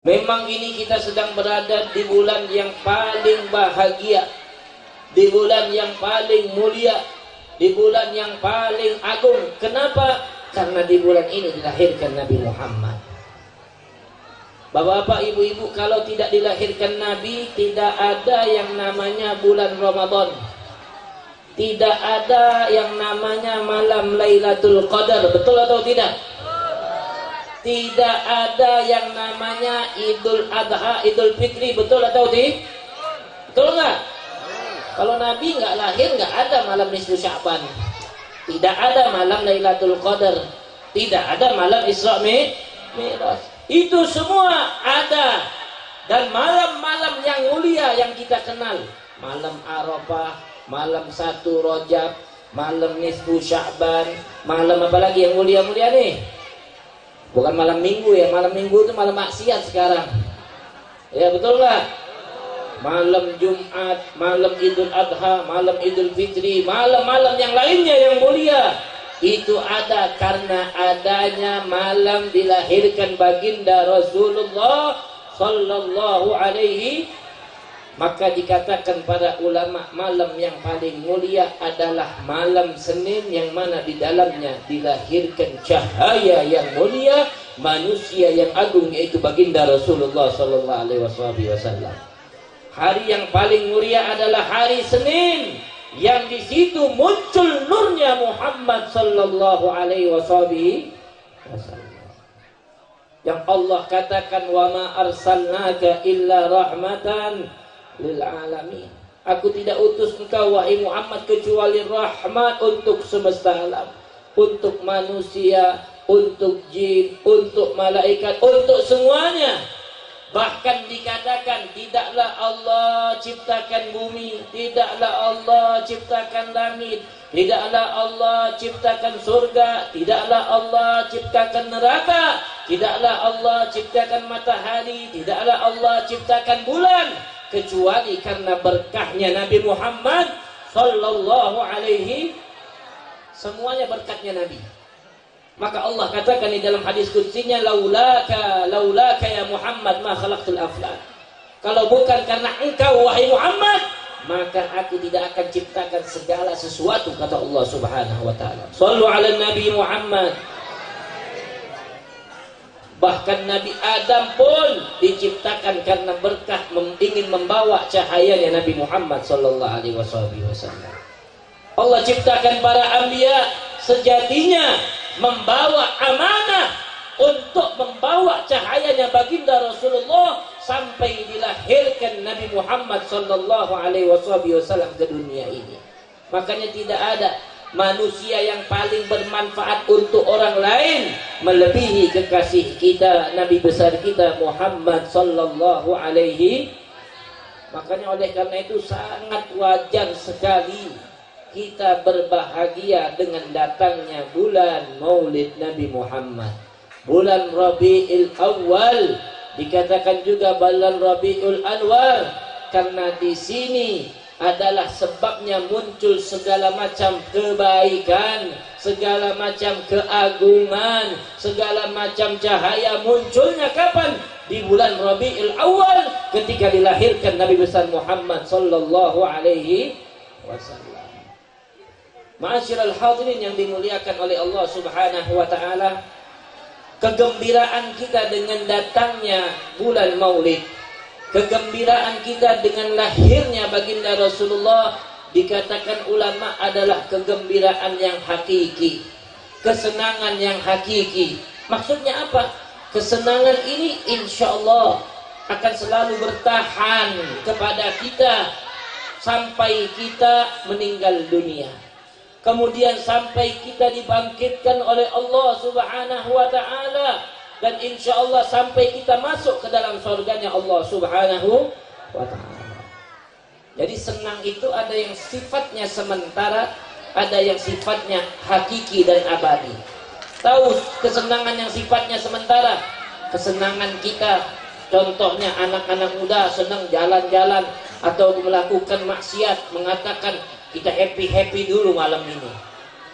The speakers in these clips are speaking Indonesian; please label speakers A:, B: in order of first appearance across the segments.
A: Memang ini kita sedang berada di bulan yang paling bahagia, di bulan yang paling mulia, di bulan yang paling agung. Kenapa? Karena di bulan ini dilahirkan Nabi Muhammad. Bapak-bapak, ibu-ibu, kalau tidak dilahirkan Nabi, tidak ada yang namanya bulan Ramadan. Tidak ada yang namanya malam Lailatul Qadar. Betul atau tidak? Tidak ada yang namanya Idul Adha, Idul Fitri. Betul atau tidak? Betul nggak? Kalau Nabi nggak lahir, nggak ada malam nisfu Sya'ban. Tidak ada malam Lailatul Qadar. Tidak ada malam Isra Mi'raj. Itu semua ada. Dan malam-malam yang mulia yang kita kenal, malam Arafah, malam 1 Rajab, malam nisfu Sya'ban, malam apa lagi yang mulia-mulia nih? Bukan malam Minggu ya, malam Minggu itu malam maksiat sekarang. Ya betul nggak? Malam Jumat, malam Idul Adha, malam Idul Fitri, malam-malam yang lainnya yang mulia, itu ada karena adanya malam dilahirkan baginda Rasulullah sallallahu alaihi. Maka dikatakan para ulama, malam yang paling mulia adalah malam Senin, yang mana di dalamnya dilahirkan cahaya yang mulia, manusia yang agung, yaitu baginda Rasulullah sallallahu alaihi wasallam. Hari yang paling mulia adalah hari Senin, yang di situ muncul nurnya Muhammad sallallahu alaihi wasallam. Yang Allah katakan, wa ma arsalnaka illa rahmatan lil alamin. Aku tidak utus engkau wahai Muhammad kecuali rahmat untuk semesta alam, untuk manusia, untuk jin, untuk malaikat, untuk semuanya. Bahkan dikatakan, tidaklah Allah ciptakan bumi, tidaklah Allah ciptakan langit, tidaklah Allah ciptakan surga, tidaklah Allah ciptakan neraka, tidaklah Allah ciptakan matahari, tidaklah Allah ciptakan bulan, kecuali karena berkahnya Nabi Muhammad sallallahu alaihi. Semuanya berkatnya Nabi. Maka Allah katakan di dalam hadis qudsinya, laulaka ya Muhammad ma khalaqtul aflak. Kalau bukan karena engkau wahai Muhammad, maka aku tidak akan ciptakan segala sesuatu, kata Allah Subhanahu wa taala. Shallu ala Nabi Muhammad. Bahkan Nabi Adam pun diciptakan karena berkah ingin membawa cahayanya Nabi Muhammad sallallahu alaihi wasallam. Allah ciptakan para anbiya sejatinya membawa amanah untuk membawa cahayanya baginda Rasulullah sampai dilahirkan Nabi Muhammad sallallahu alaihi wasallam ke dunia ini. Makanya tidak ada manusia yang paling bermanfaat untuk orang lain melebihi kekasih kita, Nabi besar kita Muhammad sallallahu alaihi. Makanya oleh karena itu sangat wajar sekali kita berbahagia dengan datangnya bulan Maulid Nabi Muhammad, bulan Rabiul Awal, dikatakan juga bulan Rabiul Anwar, karena di sini adalah sebabnya muncul segala macam kebaikan, segala macam keagungan, segala macam cahaya. Munculnya kapan? Di bulan Rabiul Awal, ketika dilahirkan Nabi besar Muhammad sallallahu alaihi wasallam. Ma'asyiral hadirin yang dimuliakan oleh Allah Subhanahu wa taala, kegembiraan kita dengan datangnya bulan Maulid, kegembiraan kita dengan lahirnya baginda Rasulullah, dikatakan ulama adalah kegembiraan yang hakiki, kesenangan yang hakiki. Maksudnya apa? Kesenangan ini insya Allah akan selalu bertahan kepada kita sampai kita meninggal dunia. Kemudian sampai kita dibangkitkan oleh Allah Subhanahu wa ta'ala, dan insya Allah sampai kita masuk ke dalam surganya Allah Subhanahu wa ta'ala. Jadi senang itu ada yang sifatnya sementara, ada yang sifatnya hakiki dan abadi. Tahu kesenangan yang sifatnya sementara? Kesenangan kita, contohnya anak-anak muda senang jalan-jalan atau melakukan maksiat, mengatakan kita happy dulu malam ini,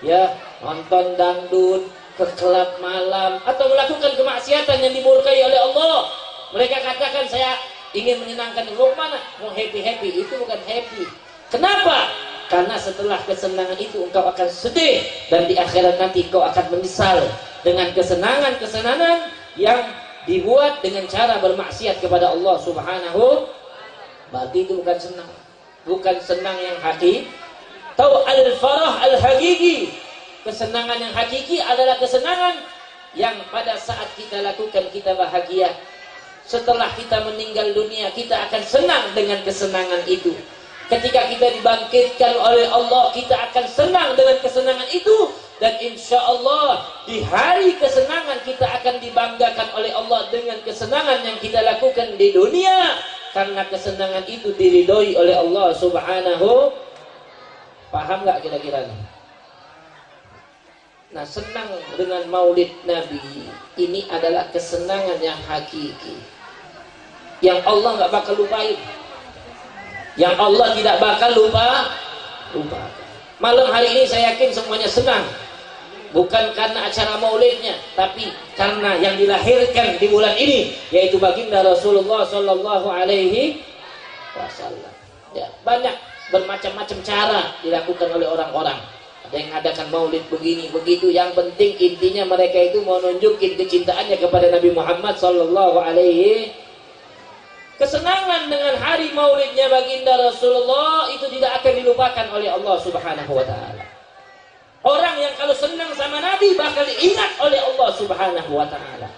A: ya, nonton dangdut, ke klub malam, atau melakukan kemaksiatan yang dimurkai oleh Allah. Mereka katakan saya ingin menyenangkan mana mau happy, itu bukan happy. Kenapa? Karena setelah kesenangan itu engkau akan sedih, dan di akhirat nanti engkau akan menyesal dengan kesenangan yang dibuat dengan cara bermaksiat kepada Allah Subhanahu. Berarti itu bukan senang, bukan senang yang hakiki. Tahu al-farah al-hakiki, kesenangan yang hakiki adalah kesenangan yang pada saat kita lakukan kita bahagia. Setelah kita meninggal dunia kita akan senang dengan kesenangan itu. Ketika kita dibangkitkan oleh Allah kita akan senang dengan kesenangan itu. Dan insya Allah di hari kesenangan kita akan dibanggakan oleh Allah dengan kesenangan yang kita lakukan di dunia. Karena kesenangan itu diridhoi oleh Allah Subhanahu. Paham gak kira-kira nih? Nah, senang dengan maulid Nabi ini adalah kesenangan yang hakiki, yang Allah gak bakal lupain, yang Allah tidak bakal lupa. Malam hari ini saya yakin semuanya senang, bukan karena acara maulidnya, tapi karena yang dilahirkan di bulan ini, yaitu baginda Rasulullah Sallallahu Alaihi Wasallam. Ya, banyak bermacam-macam cara dilakukan oleh orang-orang. Ada yang adakan maulid begini begitu. Yang penting intinya mereka itu mau nunjukin kecintaannya kepada Nabi Muhammad Sallallahu Alaihi. Kesenangan dengan hari maulidnya baginda Rasulullah itu tidak akan dilupakan oleh Allah Subhanahu Wa Taala. Orang yang kalau senang sama Nabi bakal diingat oleh Allah Subhanahu Wa Taala.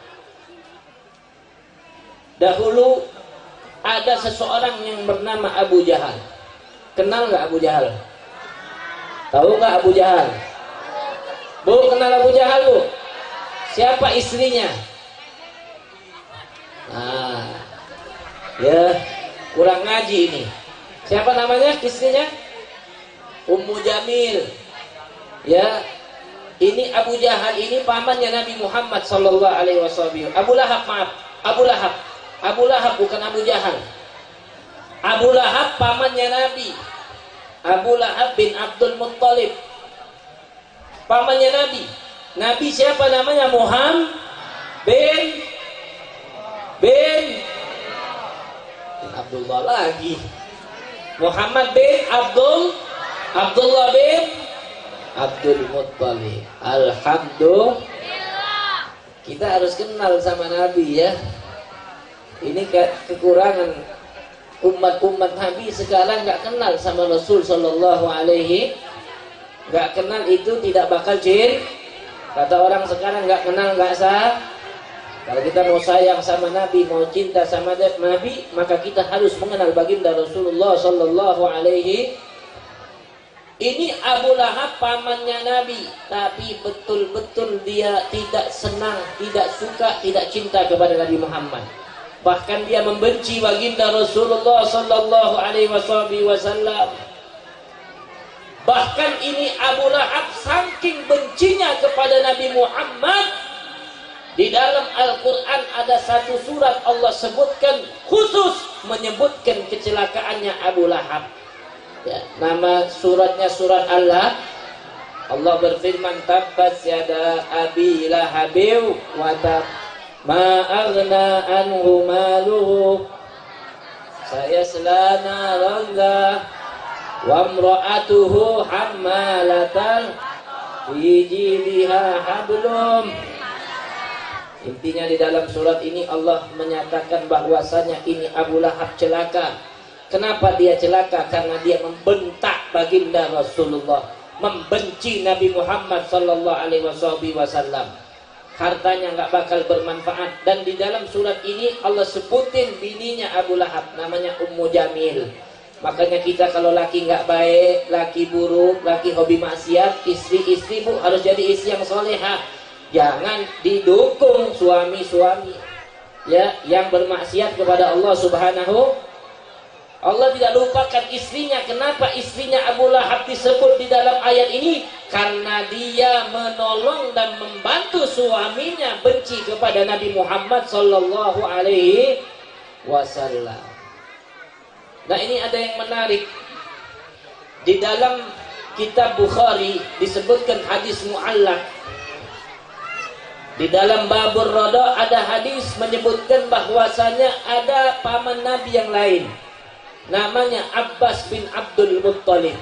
A: Dahulu ada seseorang yang bernama Abu Jahal. Kenal nggak Abu Jahal? Tahu nggak Abu Jahal? Bu, kenal Abu Jahal, Bu? Siapa istrinya? Nah, ya kurang ngaji ini. Siapa namanya istrinya? Ummu Jamil. Ya, ini Abu Jahal ini pamannya Nabi Muhammad Sallallahu Alaihi Wasallam. Abu Lahab, maaf, Abu Lahab bukan Abu Jahal. Abu Lahab pamannya Nabi. Abu Lahab bin Abdul Muttalib, pamannya Nabi. Nabi siapa namanya? Muhammad bin Abdullah lagi. Muhammad bin Abdullah bin Abdul Muttalib. Alhamdulillah. Kita harus kenal sama Nabi ya. Ini kekurangan umat Nabi sekarang nggak kenal sama Rasul Sallallahu Alaihi. Nggak kenal itu tidak bakal jin. Kata orang sekarang nggak kenal nggak sah. Kalau kita mau sayang sama Nabi, mau cinta sama Nabi, maka kita harus mengenal baginda Rasulullah Sallallahu Alaihi. Ini Abu Lahab pamannya Nabi, tapi betul-betul dia tidak senang, tidak suka, tidak cinta kepada Nabi Muhammad. Bahkan dia membenci baginda Rasulullah Sallallahu Alaihi Wasallam. Bahkan ini Abu Lahab saking bencinya kepada Nabi Muhammad, di dalam Al-Quran ada satu surat Allah sebutkan khusus menyebutkan kecelakaannya Abu Lahab. Ya, nama suratnya surat Allah. Allah berfirman, tabbat yada abi lahabin wa tab. Ma aghna anhu maluhu sayasla naran wa imra'atuhu hammalatal fi jidha hablum. Intinya di dalam surat ini Allah menyatakan bahwasanya ini Abu Lahab celaka. Kenapa dia celaka? Karena dia membentak baginda Rasulullah, membenci Nabi Muhammad Sallallahu Alaihi Wasallam. Hartanya nggak bakal bermanfaat. Dan di dalam surat ini Allah sebutin bininya Abu Lahab, namanya Ummu Jamil. Makanya kita kalau laki nggak baik, laki buruk, laki hobi maksiat, istri bu harus jadi istri yang solehah. Jangan didukung suami-suami ya yang bermaksiat kepada Allah Subhanahu. Allah tidak lupakan istrinya. Kenapa istrinya Abu Lahab disebut di dalam ayat ini? Karena dia menolong dan membantu suaminya benci kepada Nabi Muhammad Sallallahu Alaihi Wasallam. Nah, ini ada yang menarik. Di dalam kitab Bukhari disebutkan hadis mu'allaq. Di dalam babur roda ada hadis menyebutkan bahwasanya ada paman Nabi yang lain, namanya Abbas bin Abdul Muttalib.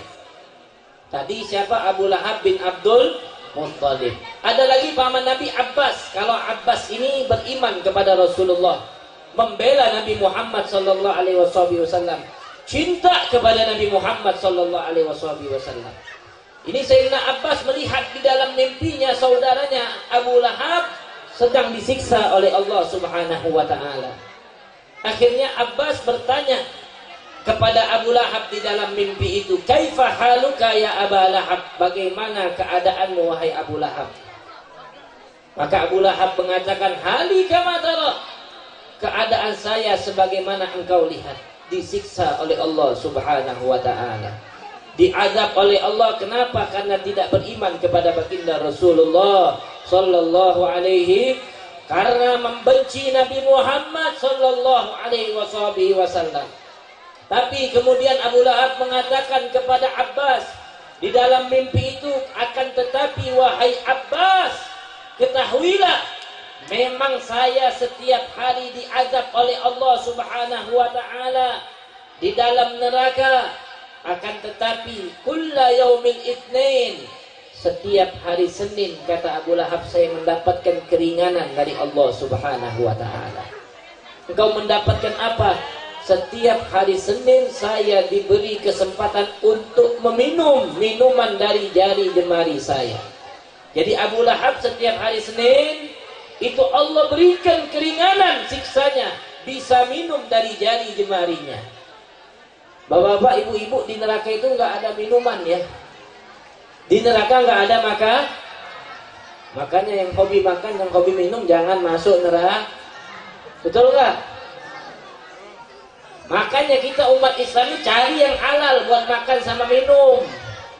A: Tadi siapa? Abu Lahab bin Abdul Muttalib. Ada lagi paman Nabi Abbas. Kalau Abbas ini beriman kepada Rasulullah, membela Nabi Muhammad sallallahu alaihi wasallam, cinta kepada Nabi Muhammad sallallahu alaihi wasallam. Ini Sayyidina Abbas melihat di dalam mimpinya saudaranya Abu Lahab sedang disiksa oleh Allah Subhanahu wa taala. Akhirnya Abbas bertanya kepada Abu Lahab di dalam mimpi itu, "Kaifa haluka ya Aba Lahab?" Bagaimana keadaanmu wahai Abu Lahab? Maka Abu Lahab mengatakan, "Hali kama tara." Keadaan saya sebagaimana engkau lihat, disiksa oleh Allah Subhanahu wa taala. Diazab oleh Allah. Kenapa? Karena tidak beriman kepada baginda Rasulullah sallallahu alaihi, karena membenci Nabi Muhammad sallallahu alaihi wasallam. Tapi kemudian Abu Lahab mengatakan kepada Abbas di dalam mimpi itu, akan tetapi wahai Abbas, ketahuilah memang saya setiap hari diazab oleh Allah Subhanahu wa taala di dalam neraka. Akan tetapi kulla yaumil itsnain, setiap hari Senin, kata Abu Lahab, saya mendapatkan keringanan dari Allah Subhanahu wa taala. Engkau mendapatkan apa? Setiap hari Senin saya diberi kesempatan untuk meminum minuman dari jari jemari saya. Jadi Abu Lahab setiap hari Senin itu Allah berikan keringanan siksanya, bisa minum dari jari jemarinya. Bapak-bapak, ibu-ibu, di neraka itu nggak ada minuman ya. Di neraka nggak ada makan. Makanya yang hobi makan, yang hobi minum jangan masuk neraka. Betul nggak? Makanya kita umat Islam cari yang halal buat makan sama minum.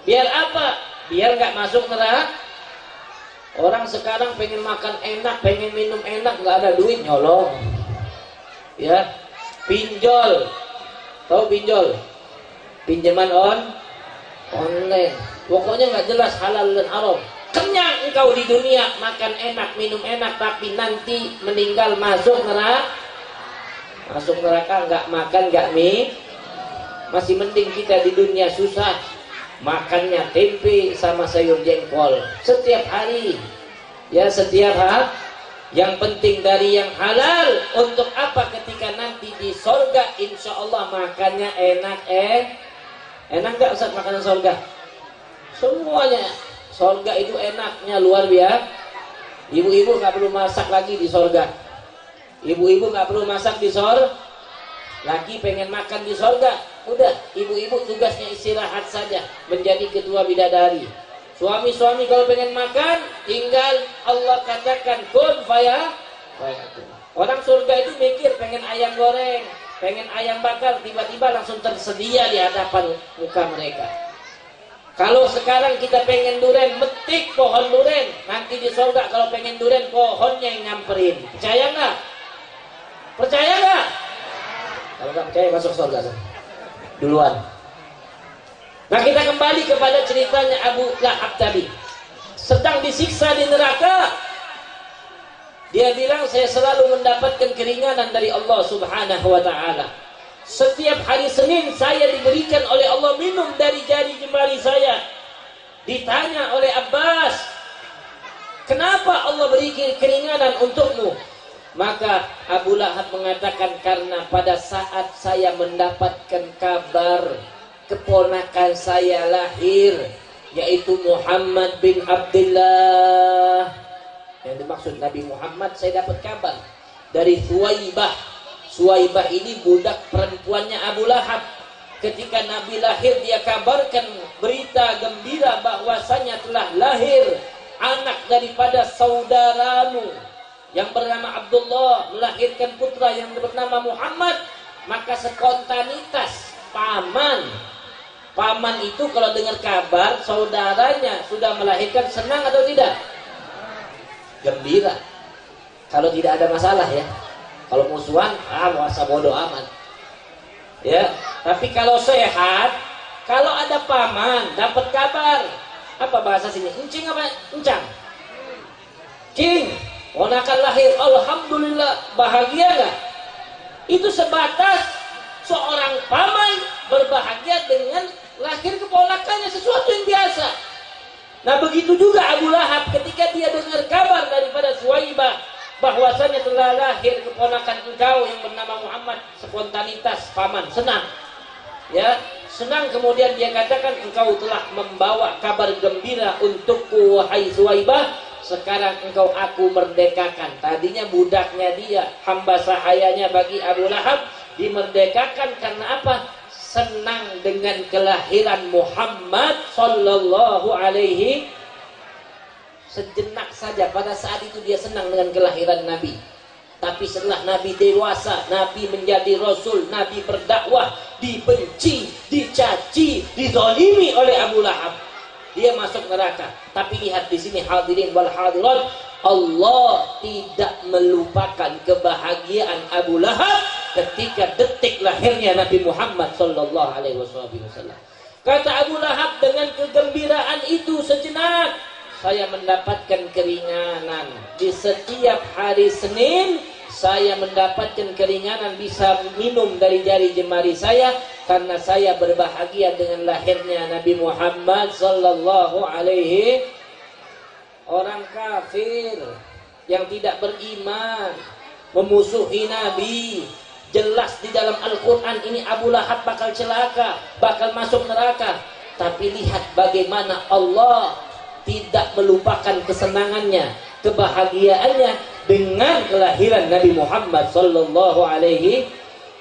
A: Biar apa? Biar nggak masuk neraka. Orang sekarang pengen makan enak, pengen minum enak, nggak ada duit, nyolong. Ya, pinjol. Tahu pinjol? Pinjaman online. Pokoknya nggak jelas halal dan haram. Kenyang engkau di dunia, makan enak, minum enak, tapi nanti meninggal masuk neraka. Masuk neraka nggak makan, nggak mie. Masih mending kita di dunia susah, makannya tempe sama sayur jengkol setiap hari. Ya, setiap hari. Yang penting dari yang halal. Untuk apa? Ketika nanti di sorga, insya Allah makannya enak. Enak gak Ustaz makanan sorga? Semuanya. Sorga itu enaknya luar biasa. Ibu-ibu gak perlu masak lagi di sorga. Ibu-ibu gak perlu masak di sorga. Lagi pengen makan di sorga, udah, ibu-ibu tugasnya istirahat saja, menjadi ketua bidadari. Suami-suami kalau pengen makan, tinggal Allah katakan kun fayakun. Orang surga itu mikir pengen ayam goreng, pengen ayam bakar, tiba-tiba langsung tersedia di hadapan muka mereka. Kalau sekarang kita pengen duren, metik pohon duren, nanti di surga kalau pengen duren, pohonnya yang nyamperin. Percaya nggak? Percaya nggak? Kalau nggak percaya masuk surga duluan. Nah, kita kembali kepada ceritanya Abu Lahab tadi. Sedang disiksa di neraka, dia bilang, saya selalu mendapatkan keringanan dari Allah Subhanahu wa ta'ala. Setiap hari Senin saya diberikan oleh Allah minum dari jari jemari saya. Ditanya oleh Abbas, kenapa Allah beri keringanan untukmu? Maka Abu Lahab mengatakan, karena pada saat saya mendapatkan kabar keponakan saya lahir, yaitu Muhammad bin Abdullah. Yang dimaksud Nabi Muhammad, saya dapat kabar dari Thuwaibah. Thuwaibah ini budak perempuannya Abu Lahab. Ketika Nabi lahir, dia kabarkan berita gembira bahwasanya telah lahir anak daripada saudaramu yang bernama Abdullah, melahirkan putra yang bernama Muhammad. Maka spontanitas paman itu kalau dengar kabar saudaranya sudah melahirkan, senang atau tidak? Gembira. Kalau tidak ada masalah ya. Kalau musuhan, masa bodoh amat. Ya, tapi kalau sehat, kalau ada paman dapat kabar, apa bahasa sini? Encing apa? Encang. Cing. ponakan lahir, alhamdulillah, bahagia nggak? Itu sebatas seorang paman berbahagia dengan lahir keponakannya, sesuatu yang biasa. Nah begitu juga Abu Lahab ketika dia dengar kabar daripada Suwaibah bahwasanya telah lahir keponakan engkau yang bernama Muhammad, spontanitas paman senang, ya senang. Kemudian dia katakan, engkau telah membawa kabar gembira untukku wahai Suwaibah, sekarang engkau aku merdekakan. Tadinya budaknya dia, hamba sahayanya bagi Abu Lahab, dimerdekakan karena apa? Senang dengan kelahiran Muhammad sallallahu alaihi. Sejenak saja pada saat itu dia senang dengan kelahiran Nabi. Tapi setelah Nabi dewasa, Nabi menjadi Rasul, Nabi berdakwah, dibenci, dicaci, dizalimi oleh Abu Lahab, dia masuk neraka. Tapi lihat di sini hadirin wal hadirat, Allah tidak melupakan kebahagiaan Abu Lahab ketika detik lahirnya Nabi Muhammad sallallahu alaihi wasallam. Kata Abu Lahab dengan kegembiraan itu, sejenak saya mendapatkan keringanan. Di setiap hari Senin saya mendapatkan keringanan, bisa minum dari jari jemari saya karena saya berbahagia dengan lahirnya Nabi Muhammad sallallahu alaihi. Orang kafir yang tidak beriman memusuhi Nabi, jelas di dalam Al-Quran ini Abu Lahab bakal celaka, bakal masuk neraka. Tapi lihat bagaimana Allah tidak melupakan kesenangannya, kebahagiaannya dengan kelahiran Nabi Muhammad sallallahu alaihi.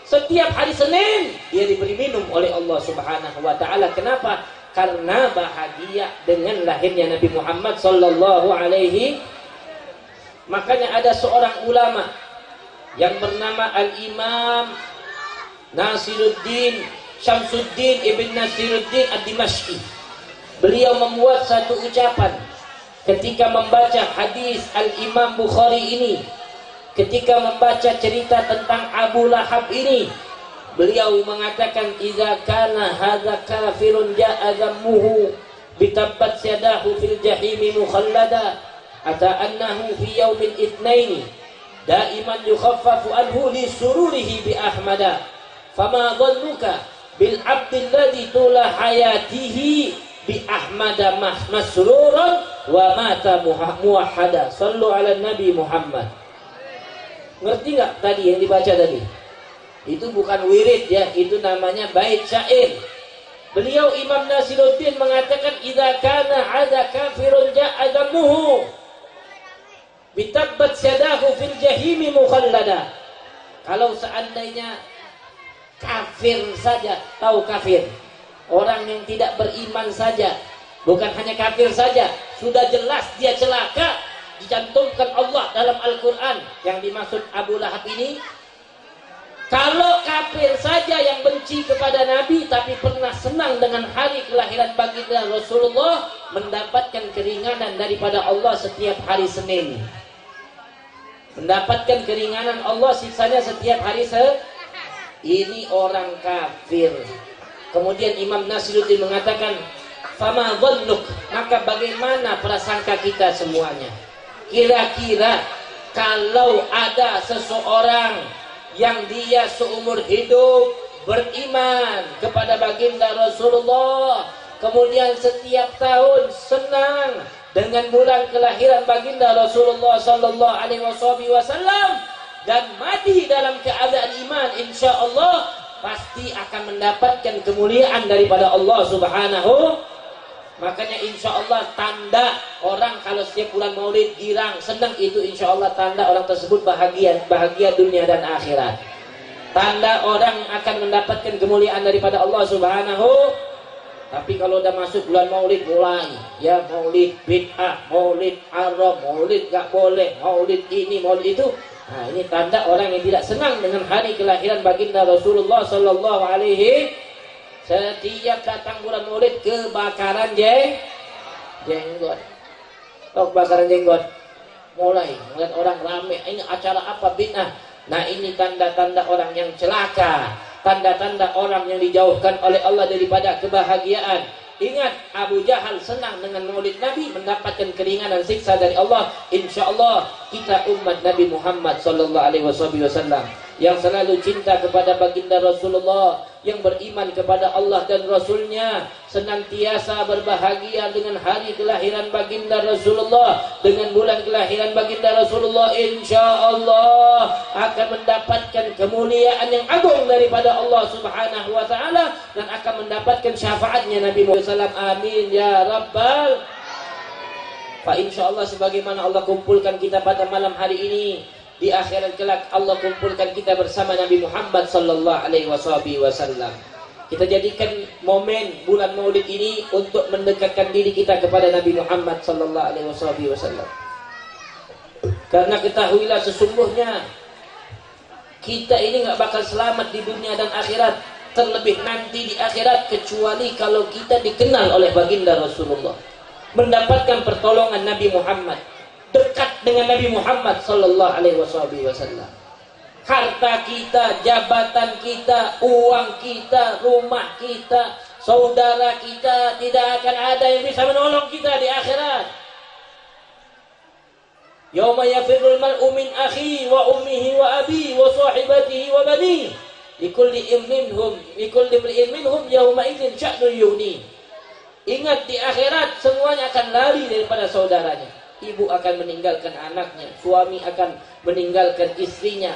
A: Setiap hari Senin dia diberi minum oleh Allah Subhanahu wa taala. Kenapa? Karena bahagia dengan lahirnya Nabi Muhammad sallallahu alaihi. Makanya ada seorang ulama yang bernama Al-Imam Nasiruddin Syamsuddin Ibn Nasiruddin Ad-Dimashqi. Beliau membuat satu ucapan ketika membaca hadis Al-Imam Bukhari ini, ketika membaca cerita tentang Abu Lahab ini. Beliau mengatakan, idza kana hadza kafirun ja'a dhammuhu bitabbat yadahu fil jahimi mukhallada ata annahu fi yaumil itsnaini daiman yukhaffafu anhu li sururihi bi ahmada fama dhannuka bil abdil ladzi tula hayatihi bi ahmada masruran wa mata muwahhada. Sallu ala Nabi Muhammad. Ngerti nggak tadi yang dibaca tadi? Itu bukan wirid ya, itu namanya bait syair. Beliau Imam Nasiruddin mengatakan, idza kana hadza kafirun ja'a damuhu bitabbat yadahu fil jahimi mukhallada. Kalau seandainya kafir saja, tahu kafir, orang yang tidak beriman saja, bukan hanya kafir saja, sudah jelas dia celaka, dicantumkan Allah dalam Al-Quran. Yang dimaksud Abu Lahab ini, kalau kafir saja yang benci kepada Nabi tapi pernah senang dengan hari kelahiran baginda Rasulullah, mendapatkan keringanan daripada Allah setiap hari Senin, mendapatkan keringanan Allah sisanya setiap hari ini orang kafir. Kemudian Imam Nasiruddin mengatakan, fama dhannuk, maka bagaimana prasangka kita semuanya? Kira-kira kalau ada seseorang yang dia seumur hidup beriman kepada baginda Rasulullah, kemudian setiap tahun senang dengan bulan kelahiran baginda Rasulullah sallallahu alaihi wasallam dan mati dalam keadaan iman, insya Allah pasti akan mendapatkan kemuliaan daripada Allah Subhanahu. Makanya insya Allah tanda orang kalau setiap bulan maulid girang, senang, itu insya Allah tanda orang tersebut bahagia dunia dan akhirat. Tanda orang akan mendapatkan kemuliaan daripada Allah Subhanahu. Tapi kalau udah masuk bulan maulid mulai, ya maulid bid'ah, maulid haram, maulid gak boleh, maulid ini, maulid itu. Nah ini tanda orang yang tidak senang dengan hari kelahiran baginda Rasulullah sallallahu alaihi. Setiap datang bulan maulid kebakaran jenggot. Oh, kebakaran jenggot. Mulai melihat orang ramai, ini acara apa, bid'ah. Nah ini tanda-tanda orang yang celaka, tanda-tanda orang yang dijauhkan oleh Allah daripada kebahagiaan. Ingat, Abu Jahal senang dengan maulid Nabi, mendapatkan keringanan siksa dari Allah. Insya Allah kita umat Nabi Muhammad sallallahu alaihi wasallam yang selalu cinta kepada baginda Rasulullah, yang beriman kepada Allah dan Rasulnya, senantiasa berbahagia dengan hari kelahiran baginda Rasulullah, dengan bulan kelahiran baginda Rasulullah. Insya Allah akan mendapatkan kemuliaan yang agung daripada Allah Subhanahu wa ta'ala, dan akan mendapatkan syafaatnya Nabi Muhammad SAW. Amin ya Rabbal. Fa insya Allah, sebagaimana Allah kumpulkan kita pada malam hari ini, di akhirat kelak Allah kumpulkan kita bersama Nabi Muhammad sallallahu alaihi wasallam. Kita jadikan momen bulan Maulid ini untuk mendekatkan diri kita kepada Nabi Muhammad sallallahu alaihi wasallam. Karena ketahuilah sesungguhnya kita ini nggak bakal selamat di dunia dan akhirat, terlebih nanti di akhirat, kecuali kalau kita dikenal oleh baginda Rasulullah, mendapatkan pertolongan Nabi Muhammad, dekat dengan Nabi Muhammad sallallahu alaihi wasallam. Harta kita, jabatan kita, uang kita, rumah kita, saudara kita, tidak akan ada yang bisa menolong kita di akhirat. Yauma yafirrul mar'u min akhihi wa ummihi wa abihi wa sahibatihi wa banihi likulli imrin minhum yauma idzin sya'nun yughni. Ingat, di akhirat semuanya akan lari daripada saudaranya. Ibu akan meninggalkan anaknya, suami akan meninggalkan istrinya,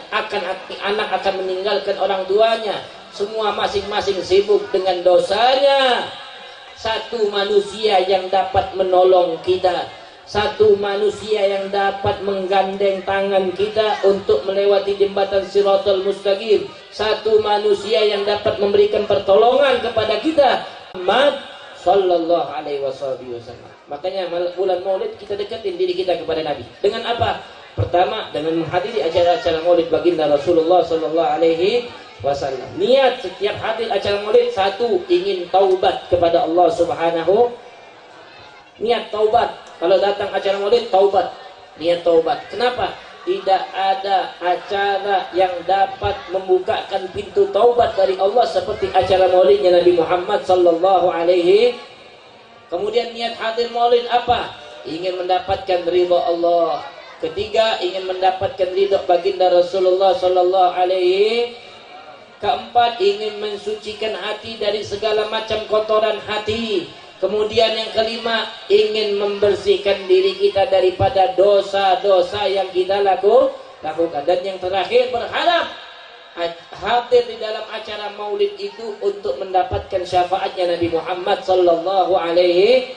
A: anak akan meninggalkan orang tuanya. Semua masing-masing sibuk dengan dosanya. Satu manusia yang dapat menolong kita, satu manusia yang dapat menggandeng tangan kita untuk melewati jembatan Shiratal Mustaqim, satu manusia yang dapat memberikan pertolongan kepada kita, Muhammad sallallahu alaihi wasallam. Makanya bulan Maulid kita dekatin diri kita kepada Nabi. Dengan apa? Pertama, dengan menghadiri acara-acara Maulid baginda Rasulullah sallallahu alaihi wasallam. Niat setiap hadir acara Maulid, satu, ingin taubat kepada Allah Subhanahu. Niat taubat. Kalau datang acara Maulid, taubat. Niat taubat. Kenapa? Tidak ada acara yang dapat membukakan pintu taubat dari Allah seperti acara Maulidnya Nabi Muhammad sallallahu alaihi. Kemudian niat hadir Maulid apa? Ingin mendapatkan ridha Allah. Ketiga, ingin mendapatkan ridha baginda Rasulullah sallallahu alaihi. Keempat, ingin mensucikan hati dari segala macam kotoran hati. Kemudian yang kelima, ingin membersihkan diri kita daripada dosa-dosa yang kita lakukan. Dan yang terakhir, berharap hadir di dalam acara Maulid itu untuk mendapatkan syafaatnya Nabi Muhammad sallallahu alaihi.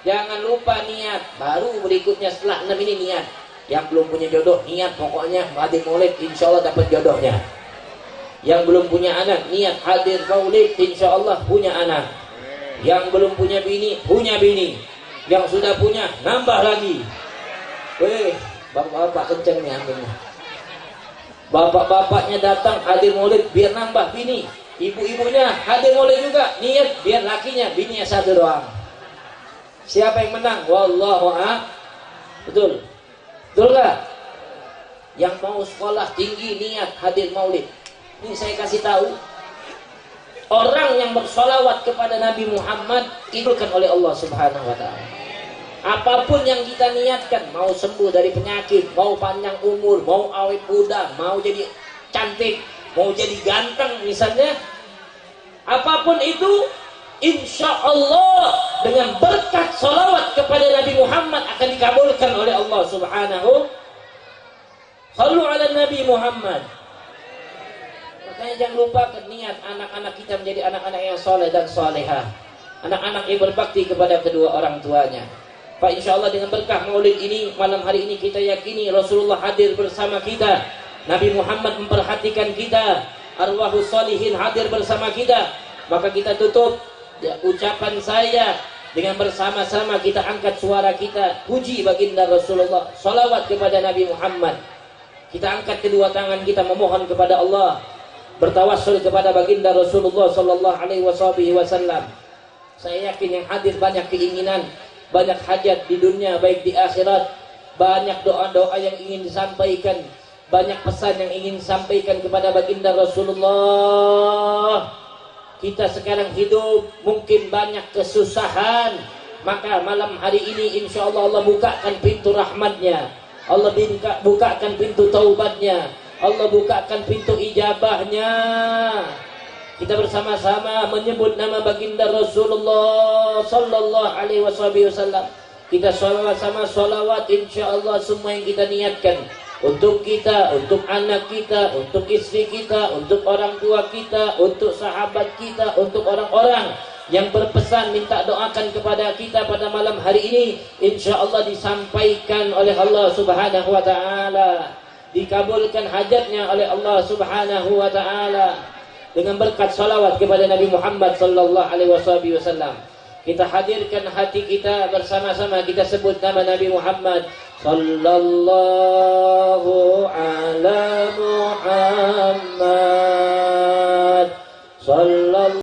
A: Jangan lupa niat. Baru berikutnya setelah 6 ini niat. Yang belum punya jodoh, niat pokoknya hadir Maulid, insya Allah dapat jodohnya. Yang belum punya anak, niat hadir Maulid, insya Allah punya anak. Yang belum punya bini, punya bini. Yang sudah punya, nambah lagi. Weh, bapak-bapak kenceng nih aminnya. Bapak-bapaknya datang hadir Maulid biar nambah bini. Ibu-ibunya hadir Maulid juga, niat biar lakinya bininya satu doang. Siapa yang menang? Wallahu a'lam. Betul? Betul nggak? Yang mau sekolah tinggi niat hadir Maulid. Ini saya kasih tahu, orang yang bersolawat kepada Nabi Muhammad dikabulkan oleh Allah Subhanahu wa ta'ala. Apapun yang kita niatkan, mau sembuh dari penyakit, mau panjang umur, mau awet muda, mau jadi cantik, mau jadi ganteng misalnya, apapun itu, insya Allah dengan berkat solawat kepada Nabi Muhammad akan dikabulkan oleh Allah Subhanahu. Sallu ala Nabi Muhammad. Makanya jangan lupa niat anak-anak kita menjadi anak-anak yang soleh dan solehah, anak-anak yang berbakti kepada kedua orang tuanya. Pak, insya Allah dengan berkah Maulid ini, malam hari ini kita yakini Rasulullah hadir bersama kita, Nabi Muhammad memperhatikan kita, arwahus solihin hadir bersama kita. Maka kita tutup ya, ucapan saya dengan bersama-sama kita angkat suara kita, puji baginda Rasulullah, salawat kepada Nabi Muhammad. Kita angkat kedua tangan kita memohon kepada Allah, bertawassul kepada baginda Rasulullah sallallahu alaihi wasallam. Saya yakin yang hadir banyak keinginan, banyak hajat di dunia baik di akhirat, banyak doa-doa yang ingin disampaikan, banyak pesan yang ingin disampaikan kepada baginda Rasulullah. kita sekarang hidup mungkin banyak kesusahan, maka malam hari ini insya Allah Allah bukakan pintu rahmatnya, Allah bukakan pintu taubatnya, Allah bukakan pintu ijabahnya. Kita bersama-sama menyebut nama baginda Rasulullah sallallahu alaihi wasallam. Kita sama-sama sholawat insya Allah semua yang kita niatkan, untuk kita, untuk anak kita, untuk istri kita, untuk orang tua kita, untuk sahabat kita, untuk orang-orang yang berpesan minta doakan kepada kita pada malam hari ini, insya Allah disampaikan oleh Allah subhanahu wa ta'ala, dikabulkan hajatnya oleh Allah subhanahu wa ta'ala dengan berkat salawat kepada Nabi Muhammad sallallahu alaihi wasallam. Kita hadirkan hati kita bersama-sama, kita sebut nama Nabi Muhammad sallallahu ala Muhammad sallallahu